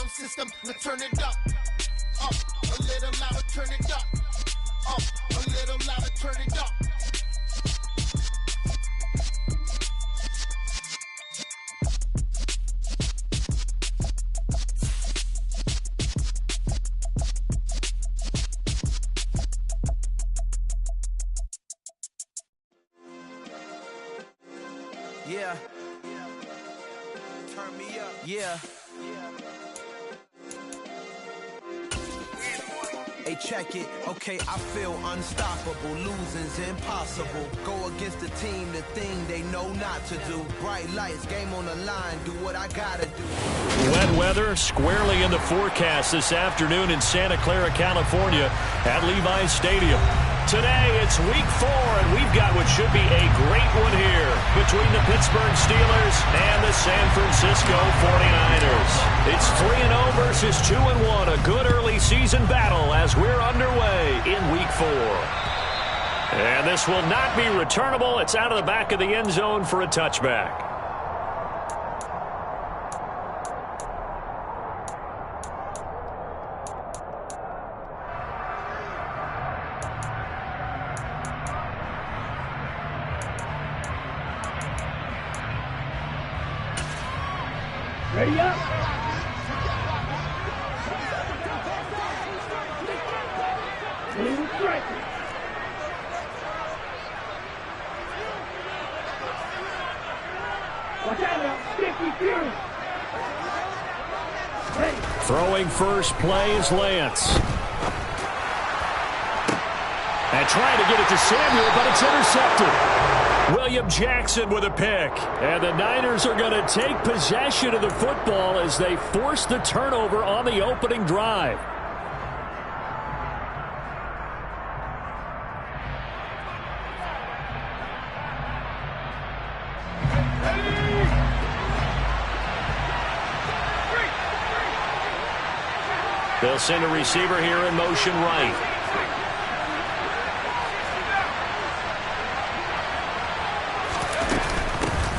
sound system, now turn it up. Up, a little louder, turn it up. Up, a little louder, turn it up. Yeah. Turn me up. Yeah. Hey, check it. Okay, I feel unstoppable. Losing's impossible. Go against the team, the thing they know not to do. Bright lights, game on the line. Do what I gotta do. Wet weather squarely in the forecast this afternoon in Santa Clara, California at Levi's Stadium. Today, it's week 4, and we've got what should be a great one here between the Pittsburgh Steelers and the San Francisco 49ers. It's 3-0 versus 2-1, a good early season battle as we're underway in week 4. And this will not be returnable. It's out of the back of the end zone for a touchback. Ready up. Strike. Watch out now. 52. Ready. Throwing first play is Lance. And trying to get it to Samuel, but it's intercepted. William Jackson with a pick. And the Niners are going to take possession of the football as they force the turnover on the opening drive. They'll send a receiver here in motion right.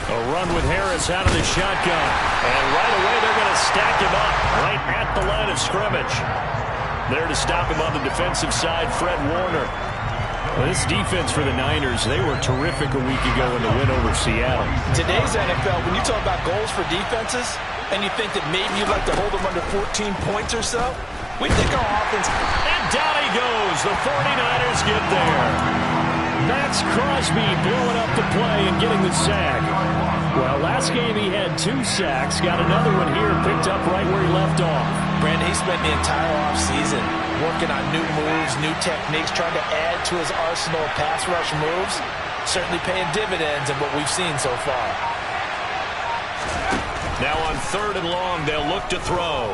A run with Harris out of the shotgun. And right away they're going to stack him up right at the line of scrimmage. There to stop him on the defensive side, Fred Warner. Well, this defense for the Niners, they were terrific a week ago in the win over Seattle. Today's NFL, when you talk about goals for defenses, and you think that maybe you'd like to hold them under 14 points or so, we think our offense... And down he goes. The 49ers get there. Max Crosby blowing up the play and getting the sack. Well, last game he had 2 sacks. Got another one here picked up right where he left off. Brandon, he spent the entire offseason working on new moves, new techniques, trying to add to his arsenal of pass rush moves. Certainly paying dividends in what we've seen so far. Now on 3rd and long, they'll look to throw.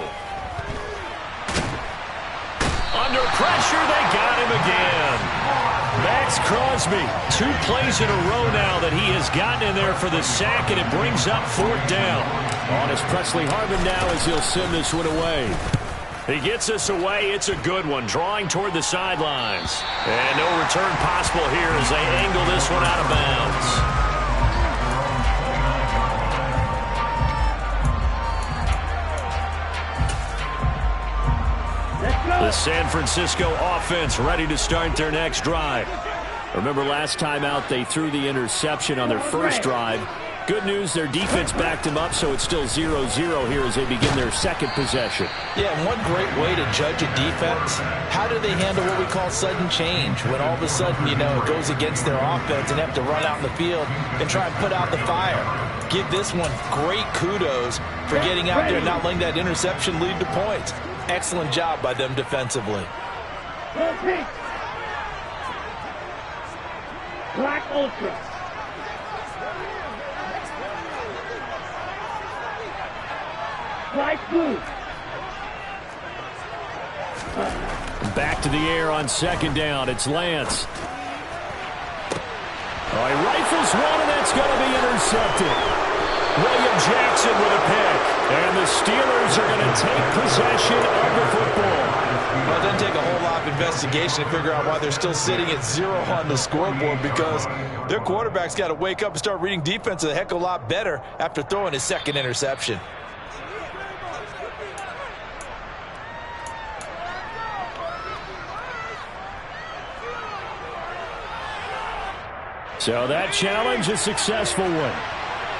Under pressure, they got him again. Max Crosby, 2 plays in a row now that he has gotten in there for the sack, and it brings up 4th down. On is Presley Harvin now as he'll send this one away. He gets us away. It's a good one, drawing toward the sidelines. And no return possible here as they angle this one out of bounds. The San Francisco offense ready to start their next drive. Remember last time out they threw the interception on their first drive. Good news, their defense backed them up, so it's still 0-0 here as they begin their second possession. Yeah, and one great way to judge a defense, how do they handle what we call sudden change? When all of a sudden, you know, it goes against their offense and have to run out in the field and try and put out the fire. Give this one great kudos for getting out there and not letting that interception lead to points. Excellent job by them defensively. Black Ultra. Black Blue. Back to the air on 2nd down. It's Lance. Oh, he rifles one, and that's going to be intercepted. William Jackson with a pick. And the Steelers are going to take possession of the football. Well, it doesn't take a whole lot of investigation to figure out why they're still sitting at 0 on the scoreboard, because their quarterback's got to wake up and start reading defense a heck of a lot better after throwing his 2nd interception. So that challenge, a successful one.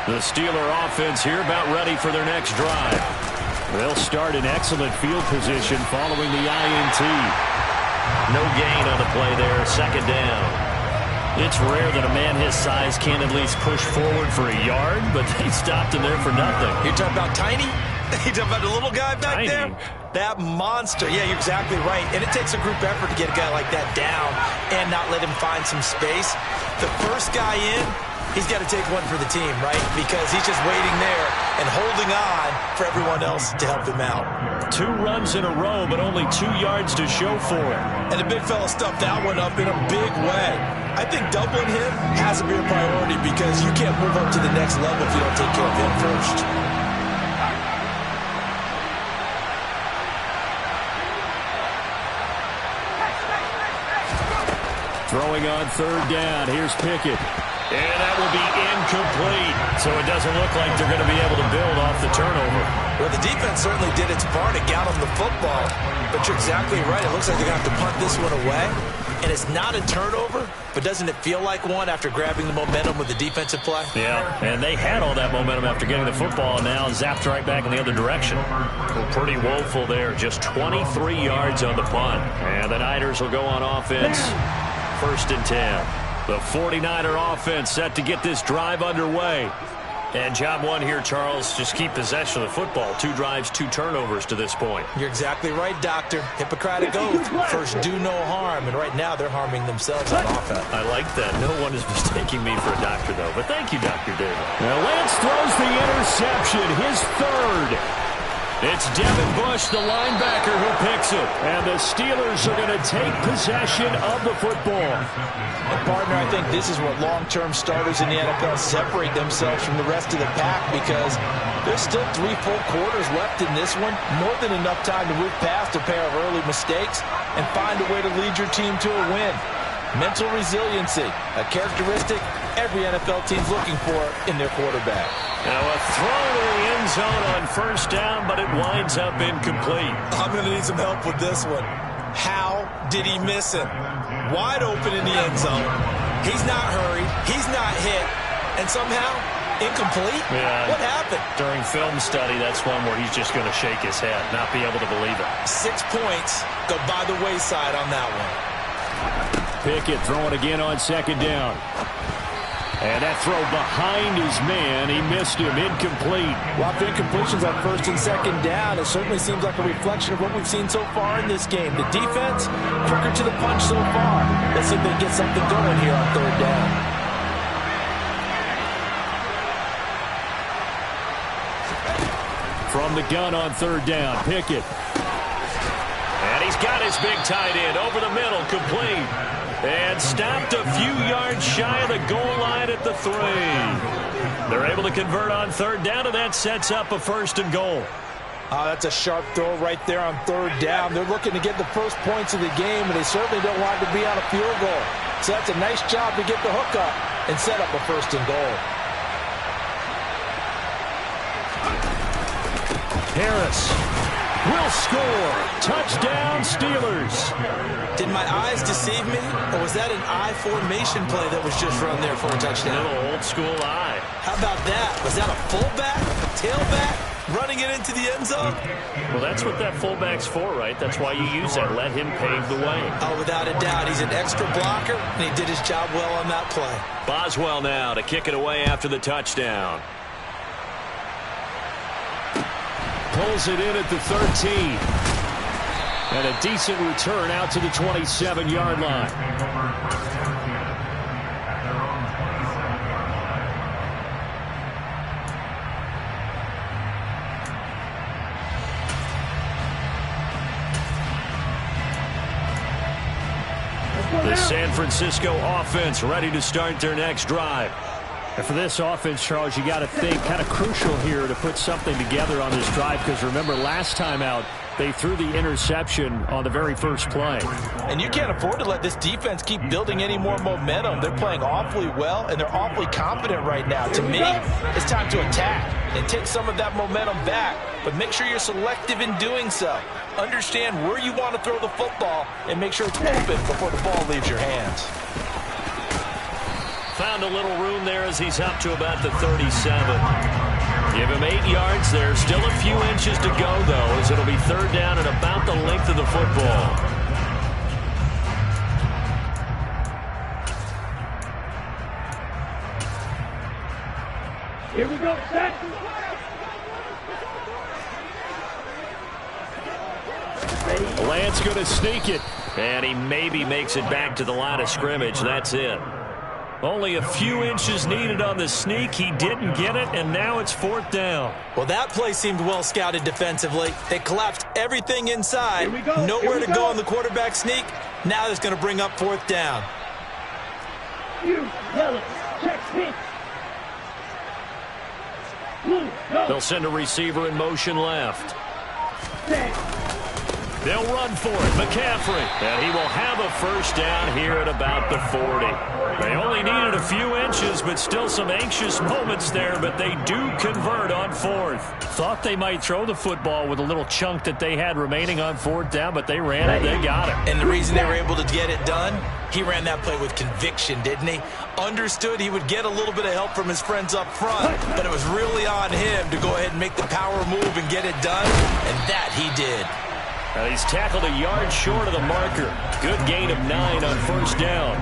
The Steeler offense here about ready for their next drive. They'll start in excellent field position following the INT. No gain on the play there, second down. It's rare that a man his size can't at least push forward for a yard, but they stopped him there for nothing. You're talking about tiny? You're talking about the little guy back Tiny. there? That monster. Yeah, you're exactly right. And it takes a group effort to get a guy like that down and not let him find some space. The first guy in, he's got to take one for the team, right? Because he's just waiting there and holding on for everyone else to help him out. 2 runs in a row, but only 2 yards to show for it. And the big fella stuffed that one up in a big way. I think doubling him has to be a priority because you can't move up to the next level if you don't take care of him first. Throwing on 3rd down. Here's Pickett. And that will be incomplete. So it doesn't look like they're going to be able to build off the turnover. Well, the defense certainly did its part. It got them the football. But you're exactly right. It looks like they're going to have to punt this one away. And it's not a turnover, but doesn't it feel like one after grabbing the momentum with the defensive play? Yeah, and they had all that momentum after getting the football, and now zapped right back in the other direction. Well, pretty woeful there. Just 23 yards on the punt. And the Niners will go on offense. 1st and 10. The 49er offense set to get this drive underway. And job one here, Charles, just keep possession of the football. 2 drives, 2 turnovers to this point. You're exactly right, Doctor. Hippocratic oath. First, do no harm. And right now, they're harming themselves on offense. I like that. No one is mistaking me for a doctor, though. But thank you, Dr. David. Now, Lance throws the interception, his 3rd. It's Devin Bush, the linebacker, who picks it. And the Steelers are going to take possession of the football. And, partner, I think this is what long-term starters in the NFL separate themselves from the rest of the pack because there's still 3 full quarters left in this one. More than enough time to move past a pair of early mistakes and find a way to lead your team to a win. Mental resiliency, a characteristic every NFL team's looking for in their quarterback. Now a throw to the end zone on 1st down, but it winds up incomplete. I'm going to need some help with this one. How did he miss him? Wide open in the end zone. He's not hurried. He's not hit. And somehow, incomplete? Yeah. What happened? During film study, that's one where he's just going to shake his head, not be able to believe it. 6 points go by the wayside on that one. Pickett throwing again on 2nd down. And that throw behind his man, he missed him, incomplete. Lots of incompletions on 1st and 2nd down. It certainly seems like a reflection of what we've seen so far in this game. The defense, quicker to the punch so far. Let's see if they get something going here on 3rd down. From the gun on 3rd down, Pickett. And he's got his big tight end over the middle, complete. And stopped a few yards shy of the goal line at the 3. They're able to convert on 3rd down, and that sets up a 1st and goal. That's a sharp throw right there on 3rd down. They're looking to get the first points of the game, and they certainly don't want it to be on a field goal. So that's a nice job to get the hook up and set up a 1st and goal. Harris will score. Touchdown, Steelers. Did my eyes deceive me, or was that an I formation play that was just run there for a touchdown? Little old school eye. How about that? Was that a fullback, a tailback, running it into the end zone? Well, that's what that fullback's for, right? That's why you use that. Let him pave the way. Oh, without a doubt. He's an extra blocker, and he did his job well on that play. Boswell now to kick it away after the touchdown. Pulls it in at the 13. And a decent return out to the 27-yard line. The San Francisco offense ready to start their next drive. And for this offense, Charles, you got to think kind of crucial here to put something together on this drive because remember last time out they threw the interception on the very first play. And you can't afford to let this defense keep building any more momentum. They're playing awfully well, and they're awfully confident right now. To me, it's time to attack and take some of that momentum back, but make sure you're selective in doing so. Understand where you want to throw the football and make sure it's open before the ball leaves your hands. found a little room there as he's up to about the 37. Give him 8 yards. There's still a few inches to go, though, as it'll be third down and about the length of the football. Here we go, set. Lance going to sneak it, and he maybe makes it back to the line of scrimmage. That's it. Only a few inches needed on the sneak. He didn't get it, and now it's fourth down. Well, that play seemed well scouted defensively. They collapsed everything inside. Nowhere to go on the quarterback sneak. Now it's going to bring up fourth down. You, yellow, check pitch. Blue, go. They'll send a receiver in motion left. Set. They'll run for it. McCaffrey. And he will have a first down here at about the 40. They only needed a few inches, but still some anxious moments there, but they do convert on fourth. Thought they might throw the football with a little chunk that they had remaining on fourth down, but they ran it. They got it. And the reason they were able to get it done, he ran that play with conviction, didn't he? Understood he would get a little bit of help from his friends up front, but it was really on him to go ahead and make the power move and get it done, and that he did. And he's tackled a yard short of the marker. Good gain of 9 on first down.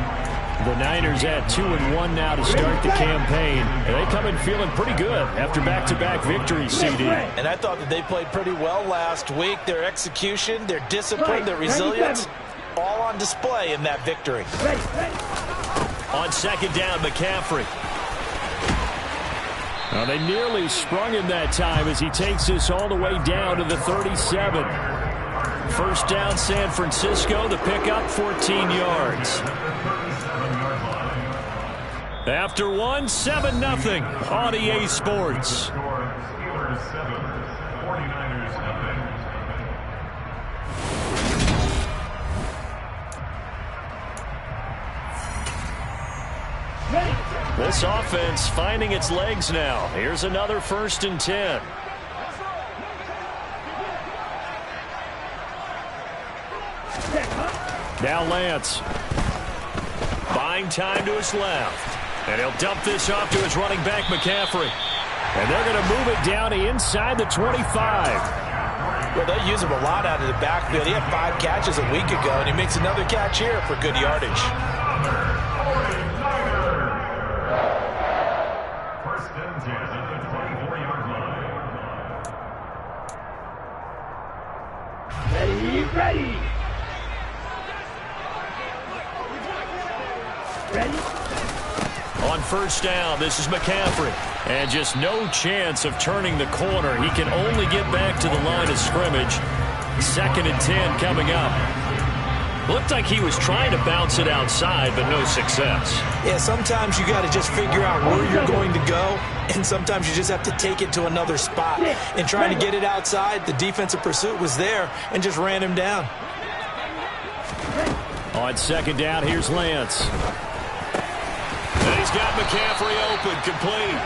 The Niners at 2-1 now to start the campaign. And they come in feeling pretty good after back-to-back victories, CD. And I thought that they played pretty well last week. Their execution, their discipline, their resilience, all on display in that victory. On second down, McCaffrey. Now they nearly sprung him that time as he takes this all the way down to the 37. First down, San Francisco. The pickup, 14 yards. After 7-0 on EA Sports. This offense finding its legs now. Here's another 1st and 10. Now Lance. Buying time to his left. And he'll dump this off to his running back, McCaffrey. And they're going to move it down to inside the 25. Well, they use him a lot out of the backfield. He had 5 catches a week ago, and he makes another catch here for good yardage. First and 10 at the 24-yard line. Ready. Ready? On first down, this is McCaffrey. And just no chance of turning the corner. He can only get back to the line of scrimmage. 2nd and 10 coming up. Looked like he was trying to bounce it outside, but no success. Yeah, sometimes you got to just figure out where you're going to go, and sometimes you just have to take it to another spot. And trying to get it outside, the defensive pursuit was there and just ran him down. On second down, here's Lance. And he's got McCaffrey open, complete.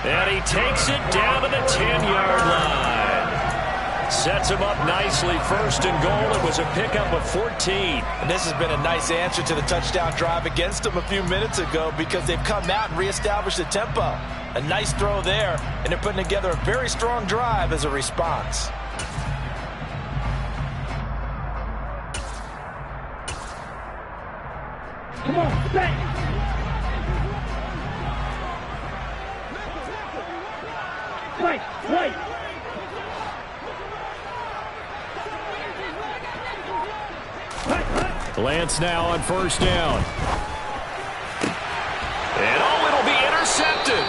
And he takes it down to the 10-yard line. Sets him up nicely. 1st and goal. It was a pickup of 14. And this has been a nice answer to the touchdown drive against them a few minutes ago because they've come out and reestablished the tempo. A nice throw there, and they're putting together a very strong drive as a response. Come on, back. Right. Lance now on first down. And it'll be intercepted.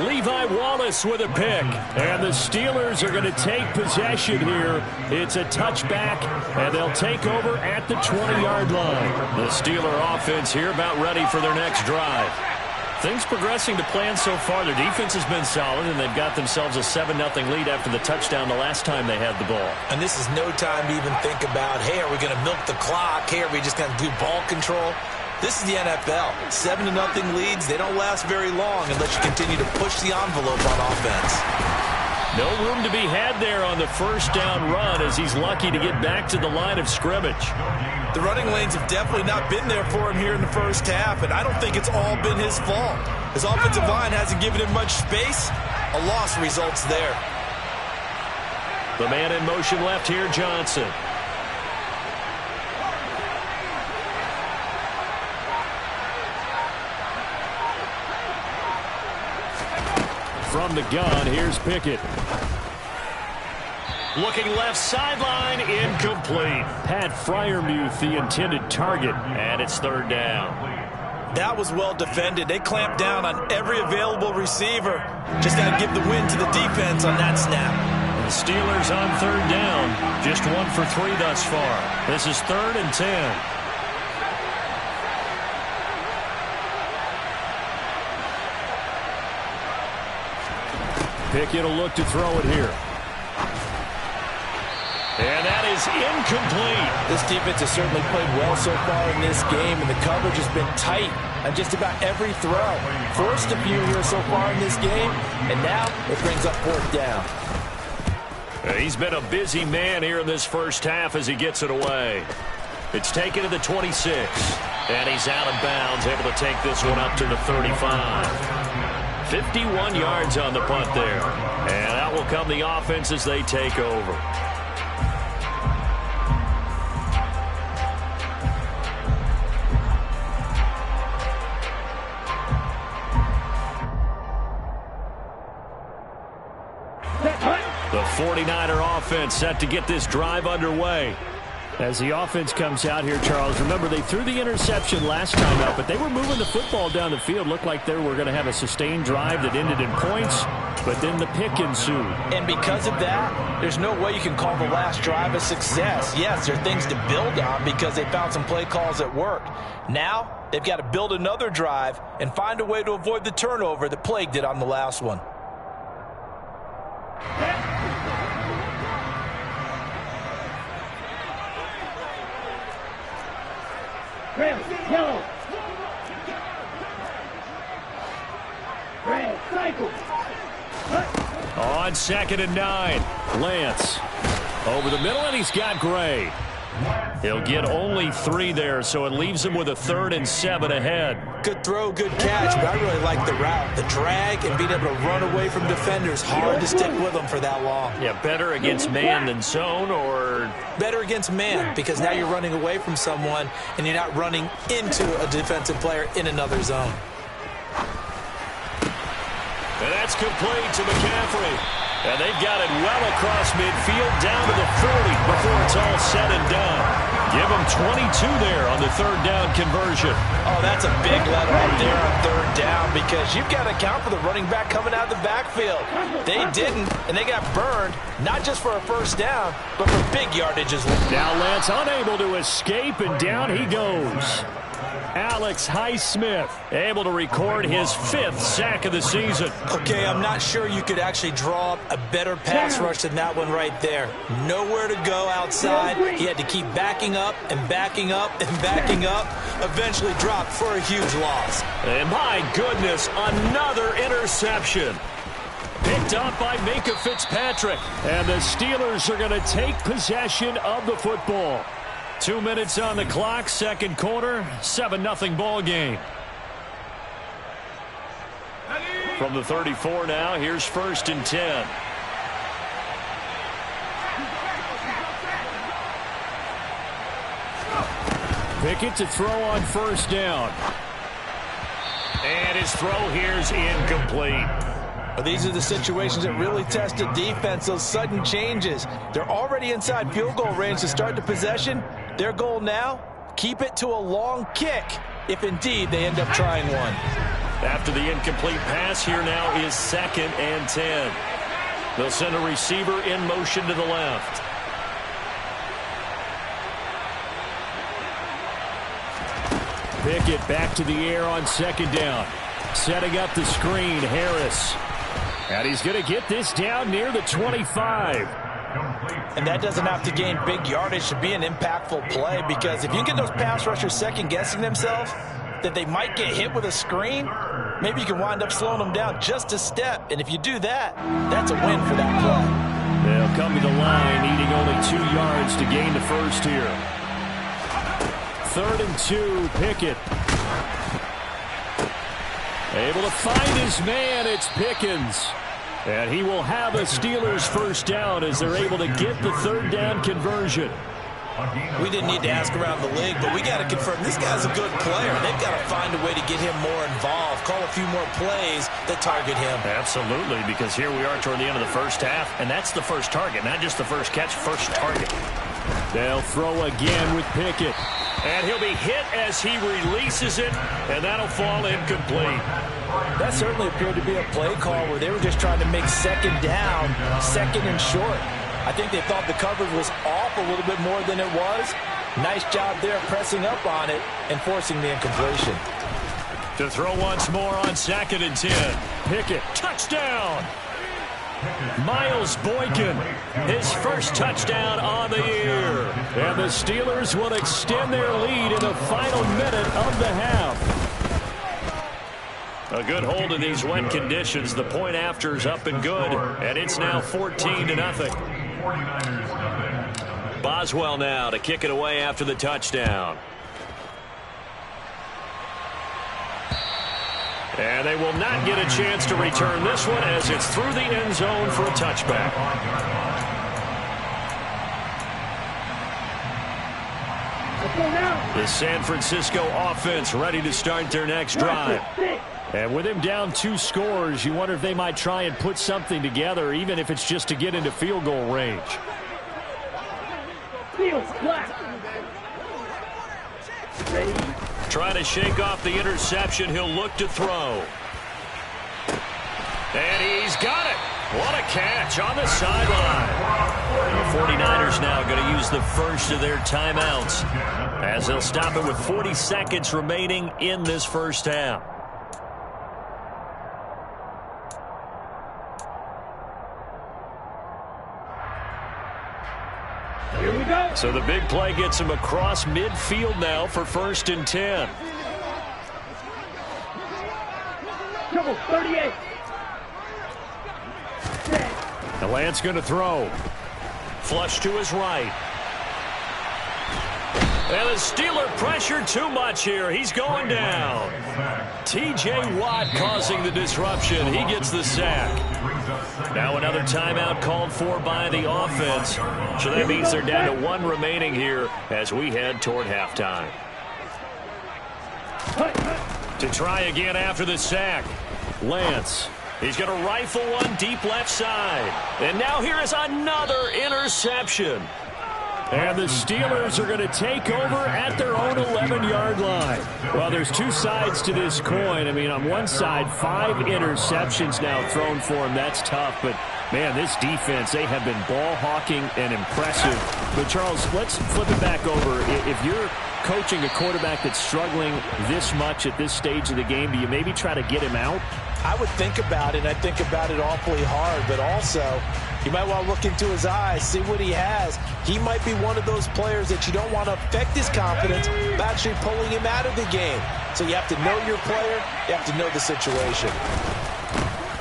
Levi Wallace with a pick. And the Steelers are going to take possession here. It's a touchback, and they'll take over at the 20-yard line. The Steeler offense here about ready for their next drive. Things progressing to plan so far. Their defense has been solid, and they've got themselves a 7-0 lead after the touchdown the last time they had the ball. And this is no time to even think about, hey, are we going to milk the clock? Hey, are we just going to do ball control? This is the NFL. 7-0 leads, they don't last very long unless you continue to push the envelope on offense. No room to be had there on the first down run as he's lucky to get back to the line of scrimmage. The running lanes have definitely not been there for him here in the first half, and I don't think it's all been his fault. His offensive line hasn't given him much space. A loss results there. The man in motion left here, Johnson. From the gun, here's Pickett. Looking left sideline, incomplete. Pat Freiermuth, the intended target, and it's third down. That was well defended. They clamped down on every available receiver. Just got to give the win to the defense on that snap. The Steelers on third down. Just 1 for 3 thus far. This is 3rd and 10. Pickett will look to throw it here. And that is incomplete. This defense has certainly played well so far in this game, and the coverage has been tight on just about every throw. Forced a few here so far in this game, and now it brings up 4th down. He's been a busy man here in this first half as he gets it away. It's taken to the 26, and he's out of bounds, able to take this one up to the 35. 51 yards on the punt there. And out will come the offense as they take over. The 49er offense set to get this drive underway. As the offense comes out here, Charles, remember they threw the interception last time out, but they were moving the football down the field. Looked like they were going to have a sustained drive that ended in points, but then the pick ensued. And because of that, there's no way you can call the last drive a success. Yes, there are things to build on because they found some play calls that worked. Now, they've got to build another drive and find a way to avoid the turnover that plagued it on the last one. Red, yellow. Red, cycle. On 2nd and 9, Lance over the middle, and he's got Gray. He'll get only 3 there, so it leaves him with a 3rd and 7 ahead. Good throw, good catch, but I really like the route. The drag and being able to run away from defenders. Hard to stick with them for that long. Yeah, better against man than zone, or? Better against man, because now you're running away from someone and you're not running into a defensive player in another zone. And that's complete to McCaffrey. And they've got it well across midfield down to the 40 before it's all said and done. Give them 22 there on the 3rd down conversion. Oh, that's a big letter up there on 3rd down because you've got to account for the running back coming out of the backfield. They didn't, and they got burned, not just for a 1st down, but for big yardage as well. Now Lance unable to escape, and down he goes. Alex Highsmith able to record his 5th sack of the season. Okay, I'm not sure you could actually draw up a better pass rush than that one right there. Nowhere to go outside. He had to keep backing up and backing up and backing up. Eventually dropped for a huge loss. And my goodness, another interception. Picked up by Minka Fitzpatrick. And the Steelers are going to take possession of the football. 2 minutes on the clock, 2nd quarter, 7-0 ball game. From the 34 now, here's 1st and 10. Pickett to throw on 1st down. And his throw here's incomplete. Well, these are the situations that really test a defense, those sudden changes. They're already inside field goal range to start the possession. Their goal now, keep it to a long kick, if indeed they end up trying one. After the incomplete pass, here now is 2nd and 10. They'll send a receiver in motion to the left. Pickett back to the air on 2nd down. Setting up the screen, Harris. And he's going to get this down near the 25. And that doesn't have to gain big yardage to be an impactful play, because if you get those pass rushers second-guessing themselves that they might get hit with a screen, maybe you can wind up slowing them down just a step. And if you do that, that's a win for that play. They'll come to the line, needing only 2 yards to gain the first here. 3rd and 2, Pickett. Able to find his man, it's Pickens. And he will have a Steelers first down as they're able to get the 3rd down conversion. We didn't need to ask around the league, but we got to confirm this guy's a good player. They've got to find a way to get him more involved, call a few more plays that target him. Absolutely, because here we are toward the end of the first half, and that's the first target, not just the first catch, first target. They'll throw again with Pickett. And he'll be hit as he releases it, and that'll fall incomplete. That certainly appeared to be a play call where they were just trying to make 2nd down, 2nd and short. I think they thought the coverage was off a little bit more than it was. Nice job there pressing up on it and forcing the incompletion. To throw once more on 2nd and 10. Pickett, touchdown! Miles Boykin, his first touchdown on the year. And the Steelers will extend their lead in the final minute of the half. A good hold in these wet conditions. The point after's up and good, and it's now 14-0. Boswell now to kick it away after the touchdown. And they will not get a chance to return this one as it's through the end zone for a touchback. The San Francisco offense ready to start their next drive. And with him down 2 scores, you wonder if they might try and put something together, even if it's just to get into field goal range. Trying to shake off the interception. He'll look to throw. And he's got it. What a catch on the sideline. The 49ers now going to use the first of their timeouts as they'll stop it with 40 seconds remaining in this first half. Here we go. So the big play gets him across midfield now for 1st and 10. Trouble 38. The Lance going to throw. Flush to his right. And the Steeler pressure too much here. He's going down. T.J. Watt causing the disruption. He gets the sack. Now another timeout called for by the offense. So that means they're down to 1 remaining here as we head toward halftime. To try again after the sack. Lance. He's going to rifle one deep left side. And now here is another interception. And the Steelers are going to take over at their own 11-yard line. Well, there's 2 sides to this coin. I mean, on one side, 5 interceptions now thrown for him. That's tough. But, man, this defense, they have been ball hawking and impressive. But, Charles, let's flip it back over. If you're coaching a quarterback that's struggling this much at this stage of the game, do you maybe try to get him out? I would think about it. I think about it awfully hard, but also you might want to look into his eyes, see what he has. He might be one of those players that you don't want to affect his confidence by actually pulling him out of the game. So you have to know your player. You have to know the situation.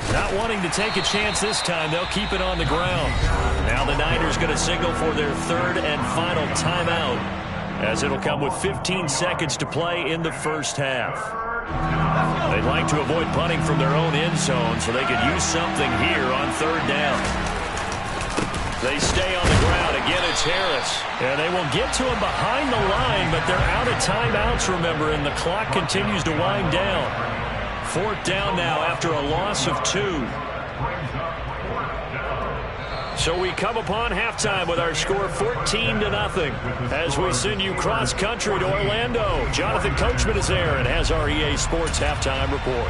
Not wanting to take a chance this time, they'll keep it on the ground. Now the Niners going to signal for their 3rd and final timeout as it'll come with 15 seconds to play in the first half. They'd like to avoid punting from their own end zone so they could use something here on 3rd down. They stay on the ground. Again, it's Harris. And they will get to him behind the line, but they're out of timeouts, remember, and the clock continues to wind down. 4th down now after a loss of 2. So we come upon halftime with our score 14-0 as we send you cross-country to Orlando. Jonathan Coachman is there and has our EA Sports halftime report.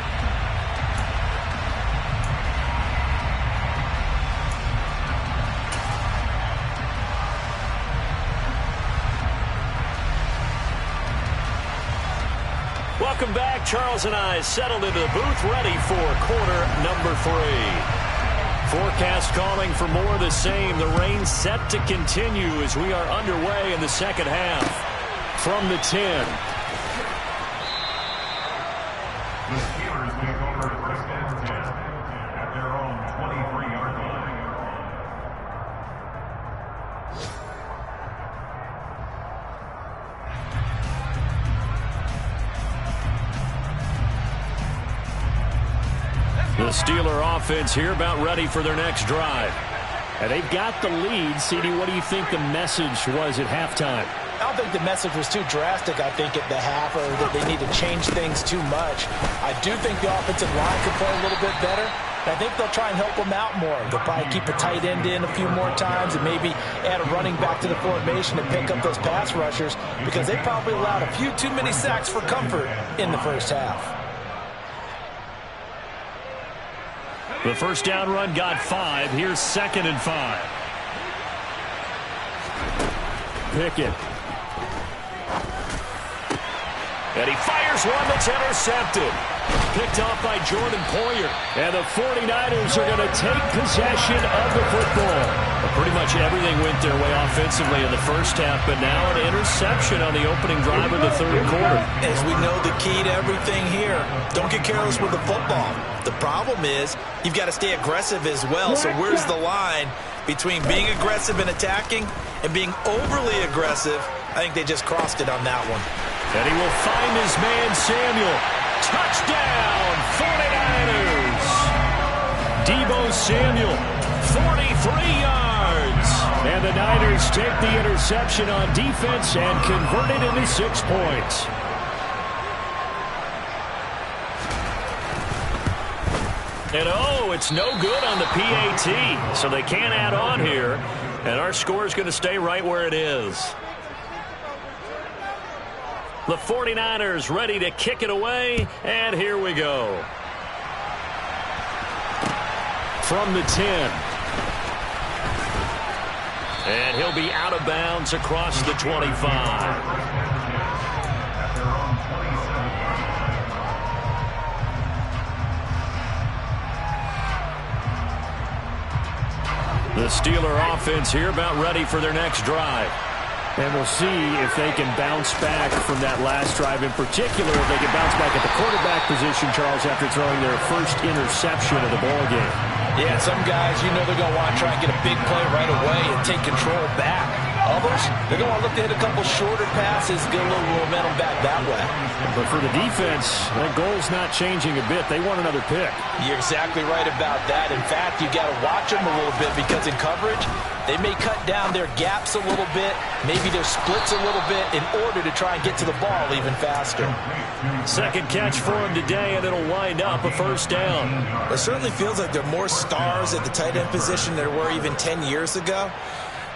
Welcome back. Charles and I settled into the booth ready for quarter number 3. Forecast calling for more of the same. The rain set to continue as we are underway in the second half. From the 10. The Steelers take The Steeler offense here about ready for their next drive. And they've got the lead. CD, what do you think the message was at halftime? I don't think the message was too drastic, I think, at the half, or that they need to change things too much. I do think the offensive line could play a little bit better. I think they'll try and help them out more. They'll probably keep a tight end in a few more times and maybe add a running back to the formation to pick up those pass rushers, because they probably allowed a few too many sacks for comfort in the first half. The first down run got 5. Here's 2nd and 5. Pickett. And he fires one that's intercepted. Picked off by Jordan Poyer. And the 49ers are going to take possession of the football. Well, pretty much everything went their way offensively in the first half, but now an interception on the opening drive of the third quarter. As we know, the key to everything here, don't get careless with the football. The problem is you've got to stay aggressive as well. So where's the line between being aggressive and attacking and being overly aggressive? I think they just crossed it on that one. And he will find his man Samuel. Touchdown, 49ers! Deebo Samuel, 43 yards. And the Niners take the interception on defense and convert it into 6 points. And it's no good on the PAT, so they can't add on here. And our score is going to stay right where it is. The 49ers ready to kick it away, and here we go. From the 10. And he'll be out of bounds across the 25. The Steeler offense here about ready for their next drive. And we'll see if they can bounce back from that last drive. In particular, if they can bounce back at the quarterback position, Charles, after throwing their first interception of the ballgame. Yeah, some guys, you know they're going to want to try and get a big play right away and take control back. Others, they're going to look to hit a couple shorter passes, get a little momentum back that way. But for the defense, that goal's not changing a bit. They want another pick. You're exactly right about that. In fact, you got to watch them a little bit, because in coverage, they may cut down their gaps a little bit, maybe their splits a little bit, in order to try and get to the ball even faster. Second catch for him today, and it'll wind up a first down. It certainly feels like there are more stars at the tight end position than there were even 10 years ago.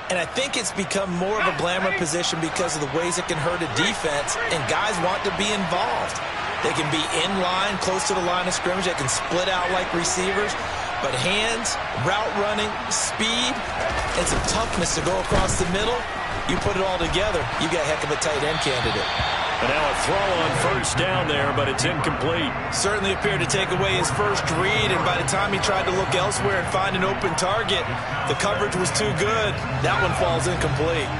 And I think it's become more of a glamour position because of the ways it can hurt a defense, and guys want to be involved. They can be in line, close to the line of scrimmage. They can split out like receivers. But hands, route running, speed, and some toughness to go across the middle, you put it all together, you got a heck of a tight end candidate. And now a throw on first down there, but it's incomplete. Certainly appeared to take away his first read, and by the time he tried to look elsewhere and find an open target, the coverage was too good. That one falls incomplete.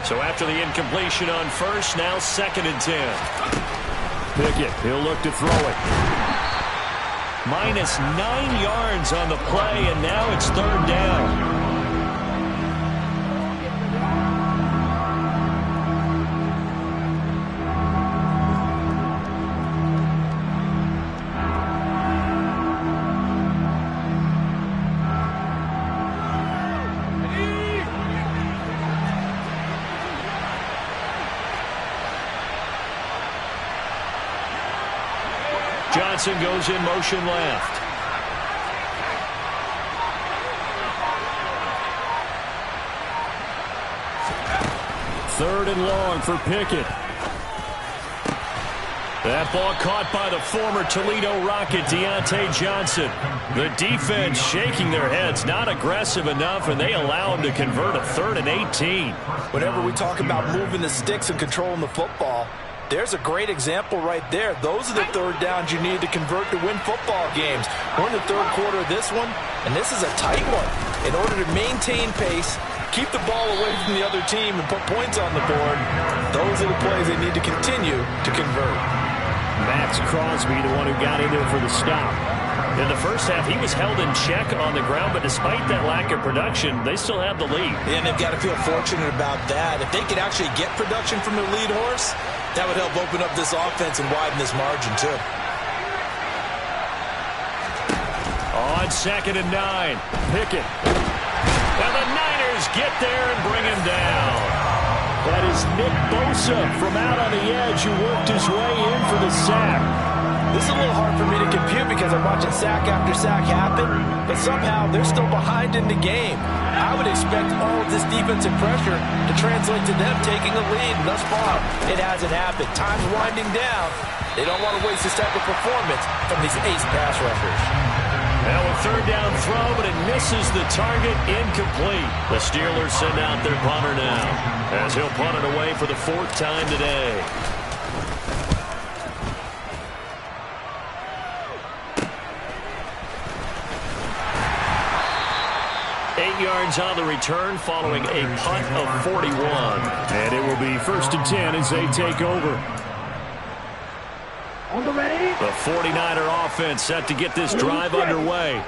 So after the incompletion on first, now 2nd and 10. Pickett, he'll look to throw it. Minus 9 yards on the play, and now it's 3rd down. Johnson goes in motion left. Third and long for Pickett. That ball caught by the former Toledo Rocket, Deontay Johnson. The defense shaking their heads, not aggressive enough, and they allow him to convert a 3rd and 18. Whenever we talk about moving the sticks and controlling the football, there's a great example right there. Those are the 3rd downs you need to convert to win football games. We're in the 3rd quarter of this one, and this is a tight one. In order to maintain pace, keep the ball away from the other team, and put points on the board, those are the plays they need to continue to convert. Max Crosby, the one who got in there for the stop. In the first half, he was held in check on the ground, but despite that lack of production, they still have the lead. And they've got to feel fortunate about that. If they could actually get production from their lead horse, that would help open up this offense and widen this margin, too. On 2nd and 9. Pickett. And the Niners get there and bring him down. That is Nick Bosa from out on the edge who worked his way in for the sack. This is a little hard for me to compute because I'm watching sack after sack happen, but somehow they're still behind in the game. I would expect all of this defensive pressure to translate to them taking a lead, and thus far, it hasn't happened. Time's winding down. They don't want to waste this type of performance from these ace pass rushers. Now a 3rd down throw, but it misses the target, incomplete. The Steelers send out their punter now, as he'll punt it away for the 4th time today. Yards on the return following a punt of 41. And it will be 1st and 10 as they take over. On the ready. The 49er offense set to get this drive underway.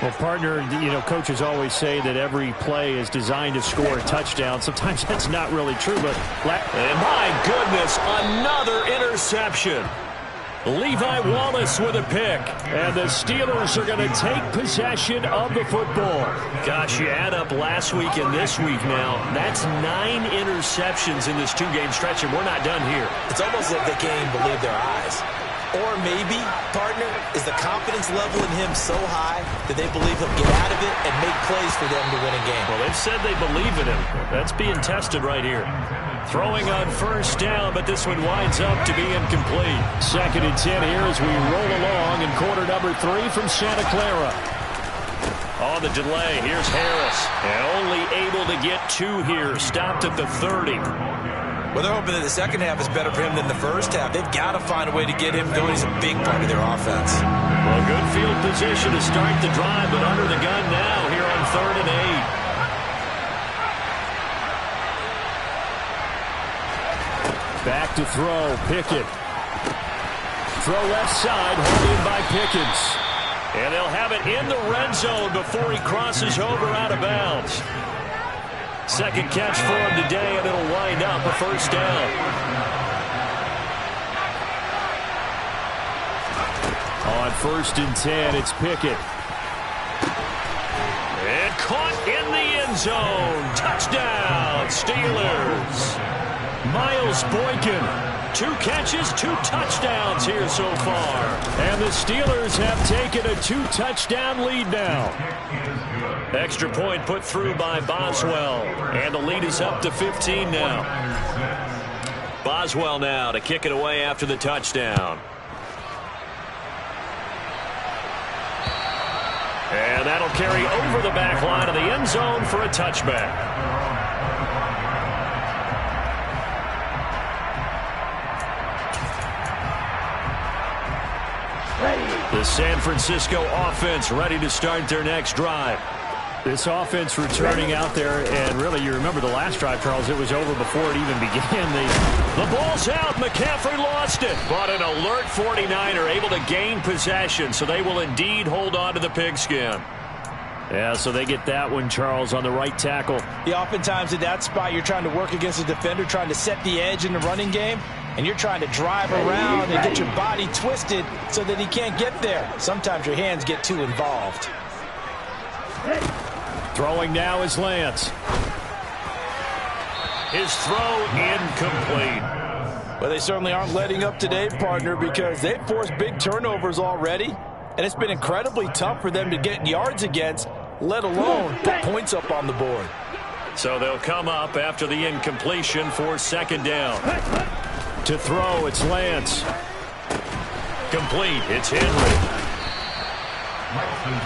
Well, partner, you know, coaches always say that every play is designed to score a touchdown. Sometimes that's not really true, but... And my goodness, another interception. Levi Wallace with a pick. And the Steelers are going to take possession of the football. Gosh, you add up last week and this week now. That's 9 interceptions in this 2-game stretch, and we're not done here. It's almost like the game believed their eyes. Or maybe, partner, is the confidence level in him so high that they believe he'll get out of it and make plays for them to win a game. Well, they've said they believe in him. That's being tested right here. Throwing on 1st down, but this one winds up to be incomplete. 2nd and 10 here as we roll along in quarter number 3 from Santa Clara. On the delay, here's Harris. And only able to get 2 here. Stopped at the 30. Well, they're hoping that the second half is better for him than the first half. They've got to find a way to get him going. He's a big part of their offense. Well, good field position to start the drive, but under the gun now here on 3rd and 8. Back to throw, Pickett. Throw left side, hauled in by Pickens. And they'll have it in the red zone before he crosses over out of bounds. 2nd catch for him today, and it'll wind up a 1st down. On 1st and 10, it's Pickett. And caught in the end zone. Touchdown, Steelers. Miles Boykin, 2 catches, 2 touchdowns here so far. And the Steelers have taken a 2-touchdown lead now. Extra point put through by Boswell. And the lead is up to 15 now. Boswell now to kick it away after the touchdown. And that'll carry over the back line of the end zone for a touchback. The San Francisco offense ready to start their next drive. This offense returning out there, and really, you remember the last drive, Charles, it was over before it even began. The ball's out. McCaffrey lost it. But an alert 49er able to gain possession, so they will indeed hold on to the pigskin. Yeah, so they get that one, Charles, on the right tackle. Yeah, oftentimes in that spot, you're trying to work against a defender, trying to set the edge in the running game, and you're trying to drive around and get your body twisted so that he can't get there. Sometimes your hands get too involved. Throwing now is Lance. His throw incomplete. Well, they certainly aren't letting up today, partner, because they've forced big turnovers already, and it's been incredibly tough for them to get yards against, let alone put points up on the board. So they'll come up after the incompletion for 2nd down. To throw, it's Lance. Complete, it's Henry.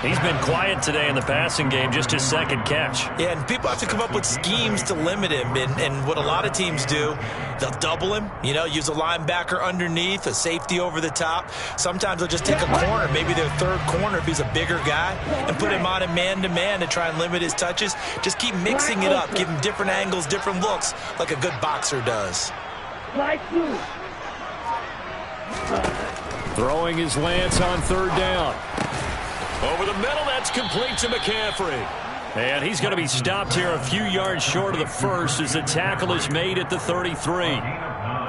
He's been quiet today in the passing game, just his 2nd catch. Yeah, and people have to come up with schemes to limit him, and what a lot of teams do, they'll double him, you know, use a linebacker underneath, a safety over the top. Sometimes they'll just take a corner, maybe their 3rd corner if he's a bigger guy, and put him on a man-to-man to try and limit his touches. Just keep mixing it up, give him different angles, different looks, like a good boxer does. Throwing is Lance on 3rd down. Over the middle, that's complete to McCaffrey. And he's going to be stopped here a few yards short of the 1st as the tackle is made at the 33.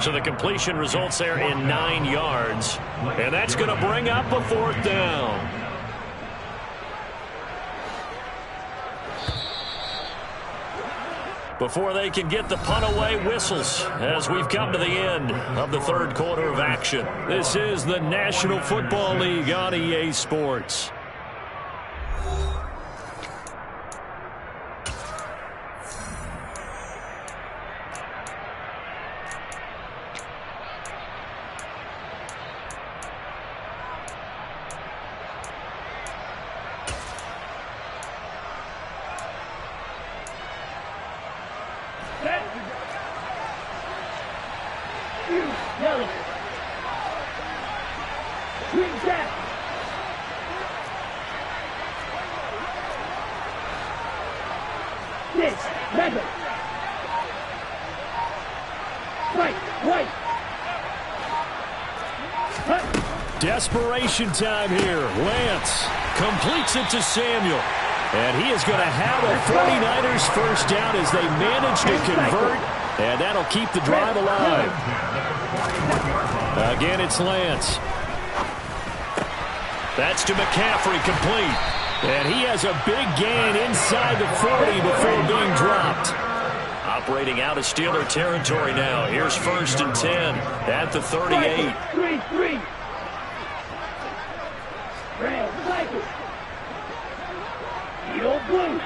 So the completion results there in 9 yards. And that's going to bring up a 4th down. before they can get the punt away. Whistles as we've come to the end of the third quarter of action. This is the National Football League on EA Sports. Yellow. Green jack. This, red. White. Desperation time here. Lance completes it to Samuel. And he is going to have a 49ers first down as they manage to convert. And that'll keep the drive alive. Again, it's Lance. That's to McCaffrey, complete. And he has a big gain inside the 40 before being dropped. Operating out of Steeler territory now. Here's 1st and 10 at the 38. 3. Red, cycle. Yellow, blue.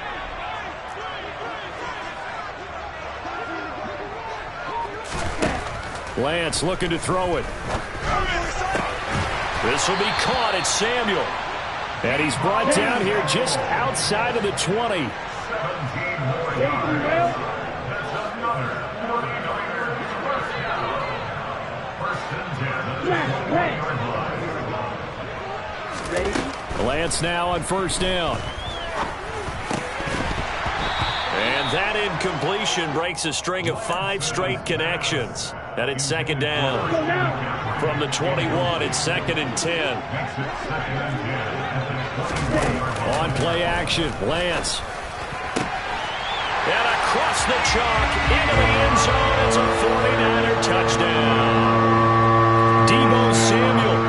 Lance looking to throw it. This will be caught. It's Samuel. And he's brought down here just outside of the 20. Lance now on 1st down. And that incompletion breaks a string of 5 straight connections. And it's 2nd down. From the 21, it's 2nd and 10. On play action, Lance. And across the chalk, into the end zone. It's a 49er touchdown. Deebo Samuel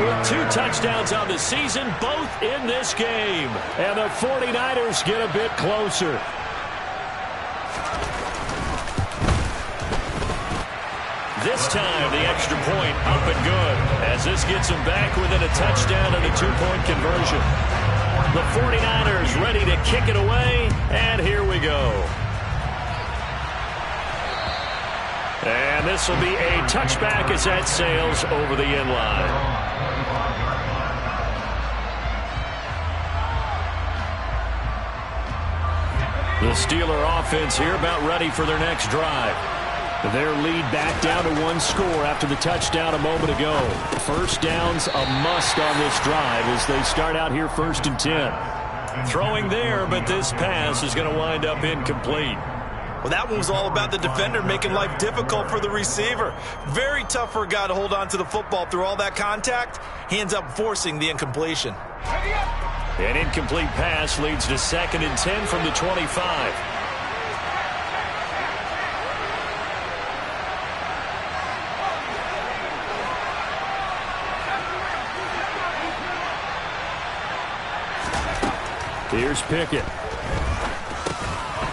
with 2 touchdowns on the season, both in this game. And the 49ers get a bit closer. This time, the extra point up and good, as this gets them back within a touchdown and a 2-point conversion. The 49ers ready to kick it away, and here we go. And this will be a touchback as that sails over the end line. The Steeler offense here about ready for their next drive. Their lead back down to 1 score after the touchdown a moment ago. 1st down's a must on this drive as they start out here 1st and 10. Throwing there, but this pass is going to wind up incomplete. Well, that one was all about the defender making life difficult for the receiver. Very tough for a guy to hold on to the football through all that contact. He ends up forcing the incompletion. An incomplete pass leads to 2nd and 10 from the 25. Here's Pickett.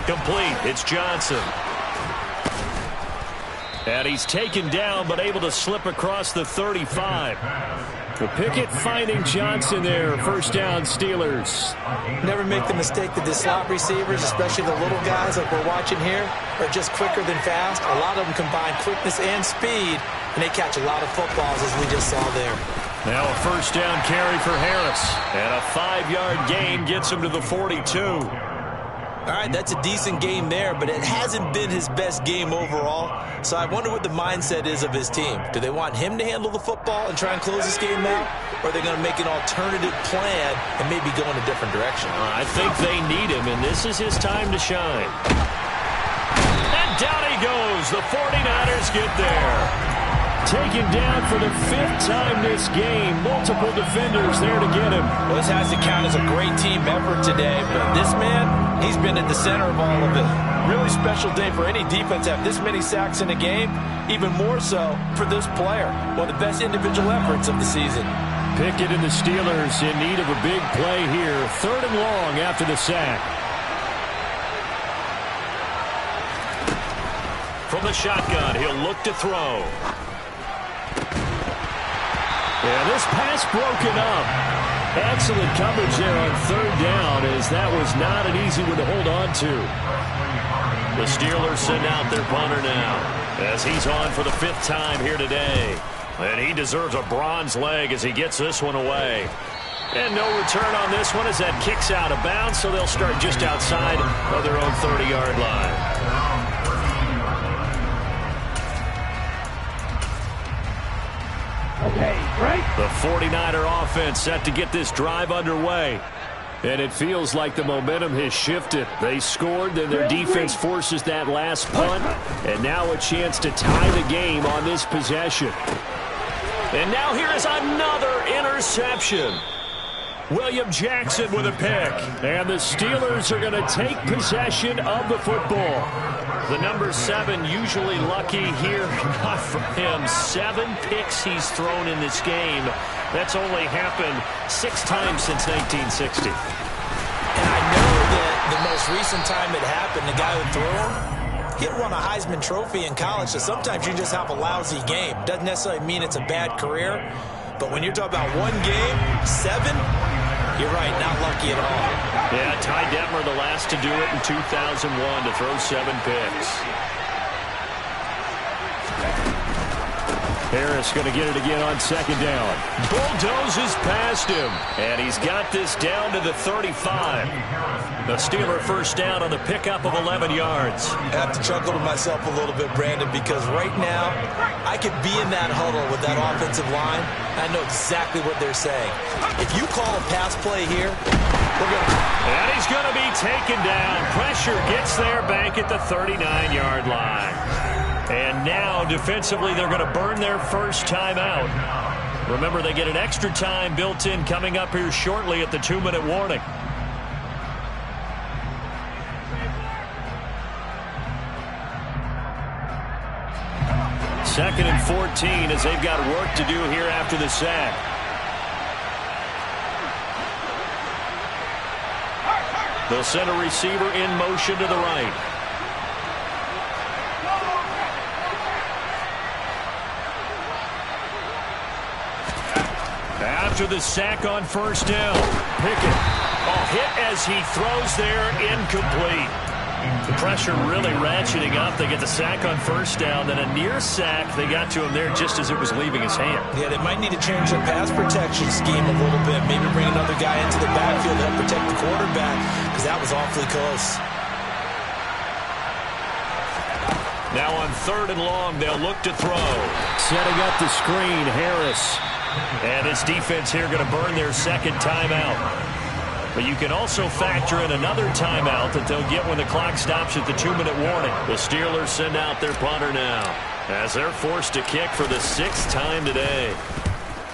Complete. It's Johnson. And he's taken down, but able to slip across the 35. Well, Pickett finding Johnson there. 1st down, Steelers. Never make the mistake that the slot receivers, especially the little guys like we're watching here, are just quicker than fast. A lot of them combine quickness and speed, and they catch a lot of footballs, as we just saw there. Now a 1st down carry for Harris. And a 5-yard gain gets him to the 42. All right, that's a decent game there, but it hasn't been his best game overall. So I wonder what the mindset is of his team. Do they want him to handle the football and try and close this game out? Or are they going to make an alternative plan and maybe go in a different direction? I think they need him, and this is his time to shine. And down he goes. The 49ers get there. Taken down for the 5th time this game. Multiple defenders there to get him. Well, this has to count as a great team effort today, but this man, he's been at the center of all of it. Really special day for any defense to have this many sacks in a game, even more so for this player. One of the best individual efforts of the season. Pickett and the Steelers in need of a big play here. 3rd and long after the sack. from the shotgun. He'll look to throw. Yeah, this pass broken up. Excellent coverage there on third down, as that was not an easy one to hold on to. The Steelers send out their punter now, as he's on for the 5th time here today. And he deserves a bronze leg as he gets this one away. And no return on this one as that kicks out of bounds, so they'll start just outside of their own 30-yard line. Okay, right. The 49er offense set to get this drive underway. And it feels like the momentum has shifted. They scored, then their defense forces that last punt, and now a chance to tie the game on this possession. And now here is another interception. William Jackson with a pick. And the Steelers are going to take possession of the football. The number 7 usually lucky here. Not for him. 7 picks he's thrown in this game. That's only happened 6 times since 1960. And I know that the most recent time it happened, the guy who threw him, he had won a Heisman Trophy in college, so sometimes you just have a lousy game. Doesn't necessarily mean it's a bad career, but when you're talking about one game, 7, you're right, not lucky at all. Yeah, Ty Detmer the last to do it in 2001 to throw 7 picks. Harris going to get it again on second down. Bulldozes past him, and he's got this down to the 35. The Steeler first down on the pickup of 11 yards. I have to chuckle to myself a little bit, Brandon, because right now I could be in that huddle with that offensive line. I know exactly what they're saying. If you call a pass play here, we're going to... And he's going to be taken down. Pressure gets there back at the 39-yard line. And now, defensively, they're going to burn their first timeout. Remember, they get an extra time built in coming up here shortly at the 2-minute warning. Second and 14 as they've got work to do here after the sack. They'll send a receiver in motion to the right. After the sack on first down, Pickett. Hit as he throws there, incomplete. The pressure really ratcheting up. They get the sack on first down, then a near sack. They got to him there just as it was leaving his hand. Yeah, they might need to change their pass protection scheme a little bit. Maybe bring another guy into the backfield to help protect the quarterback, because that was awfully close. Now on 3rd and long, they'll look to throw. Setting up the screen, Harris. And this defense here going to burn their second timeout. But you can also factor in another timeout that they'll get when the clock stops at the 2-minute warning. The Steelers send out their punter now as they're forced to kick for the 6th time today.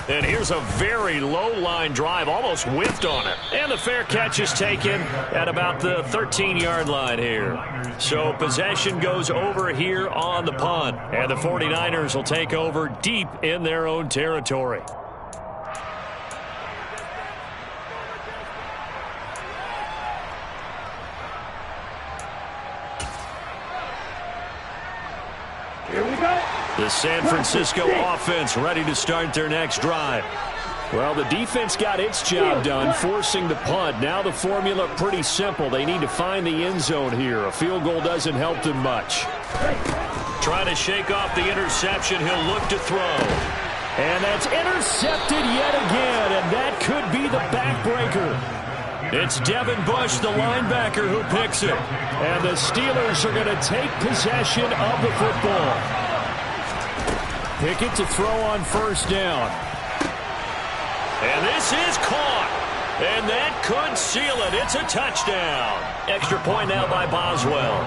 And here's a very low-line drive, almost whiffed on it. And the fair catch is taken at about the 13-yard line here. So possession goes over here on the punt. And the 49ers will take over deep in their own territory. Here we go. The San Francisco offense ready to start their next drive. Well, the defense got its job done, forcing the punt. Now the formula pretty simple. They need to find the end zone here. A field goal doesn't help them much. Trying to shake off the interception. He'll look to throw. And that's intercepted yet again, and that could be the backbreaker. It's Devin Bush, the linebacker, who picks it. And the Steelers are going to take possession of the football. Pickett to throw on first down. And this is caught. And that could seal it. It's a touchdown. Extra point now by Boswell.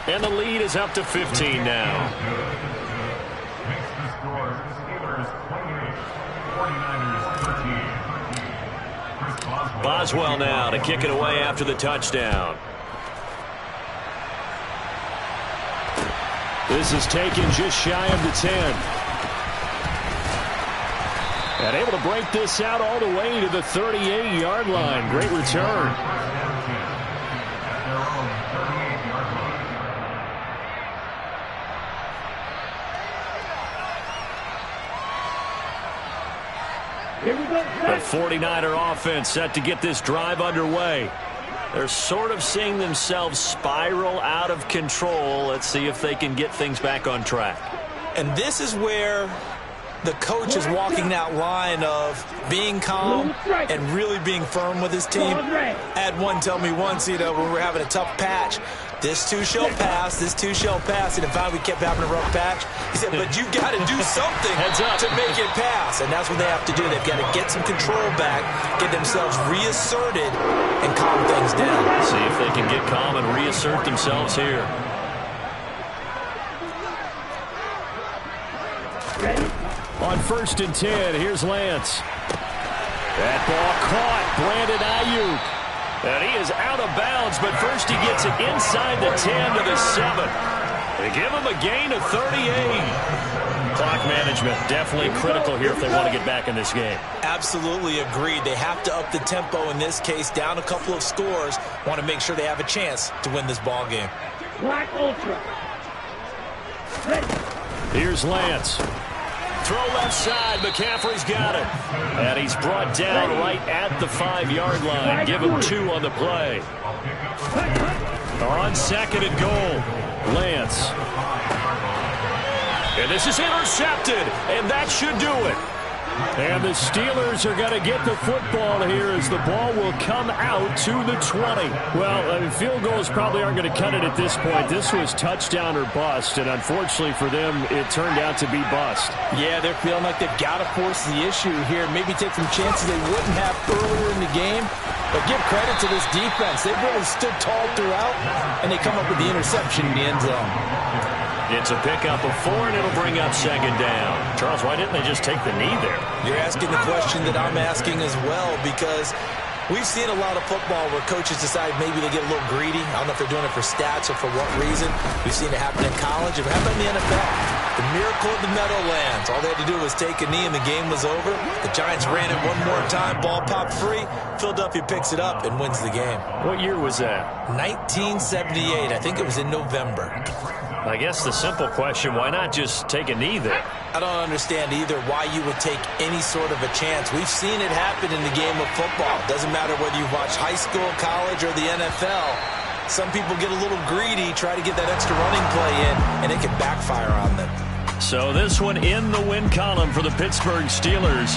And the lead is up to 15 now. Boswell now to kick it away after the touchdown. This is taken just shy of the 10. And able to break this out all the way to the 38-yard line. Great return. Here we go. The 49er offense set to get this drive underway. They're sort of seeing themselves spiral out of control. Let's see if they can get things back on track. And this is where the coach is walking that line of being calm and really being firm with his team. I had one tell me once, when we're having a tough patch, this too shall pass, this too shall pass. And if we kept having a rough patch, he said, but you got to do something to make it pass. And that's what they have to do. They've got to get some control back, get themselves reasserted, and calm things down. See if they can get calm and reassert themselves here. On 1st and 10, here's Lance. That ball caught. Brandon Ayuk. And he is out of bounds, but first he gets it inside the 10 to the 7. They give him a gain of 38. Clock management definitely critical here if they want to get back in this game. Absolutely agreed. They have to up the tempo in this case, down a couple of scores. Want to make sure they have a chance to win this ball game. Black Ultra. Ready. Here's Lance. Throw left side. McCaffrey's got it. And he's brought down right at the 5-yard line. Give him 2 on the play. On 2nd and goal, Lance. And this is intercepted, and that should do it. And the Steelers are going to get the football here as the ball will come out to the 20. Well, field goals probably aren't going to cut it at this point. This was touchdown or bust, and unfortunately for them, it turned out to be bust. Yeah, they're feeling like they've got to force the issue here. Maybe take some chances they wouldn't have earlier in the game. But give credit to this defense. They've really stood tall throughout, and they come up with the interception in the end zone. It's a pickup of 4, and it'll bring up 2nd down. Charles, why didn't they just take the knee there? You're asking the question that I'm asking as well, because we've seen a lot of football where coaches decide maybe they get a little greedy. I don't know if they're doing it for stats or for what reason. We've seen it happen in college. It happened in the NFL. The miracle of the Meadowlands. All they had to do was take a knee, and the game was over. The Giants ran it one more time. Ball popped free. Philadelphia picks it up and wins the game. What year was that? 1978. I think it was in November. I guess the simple question, why not just take a knee there? I don't understand either why you would take any sort of a chance. We've seen it happen in the game of football. Doesn't matter whether you watch high school, college, or the NFL. Some people get a little greedy, try to get that extra running play in, and it can backfire on them. So this one in the win column for the Pittsburgh Steelers.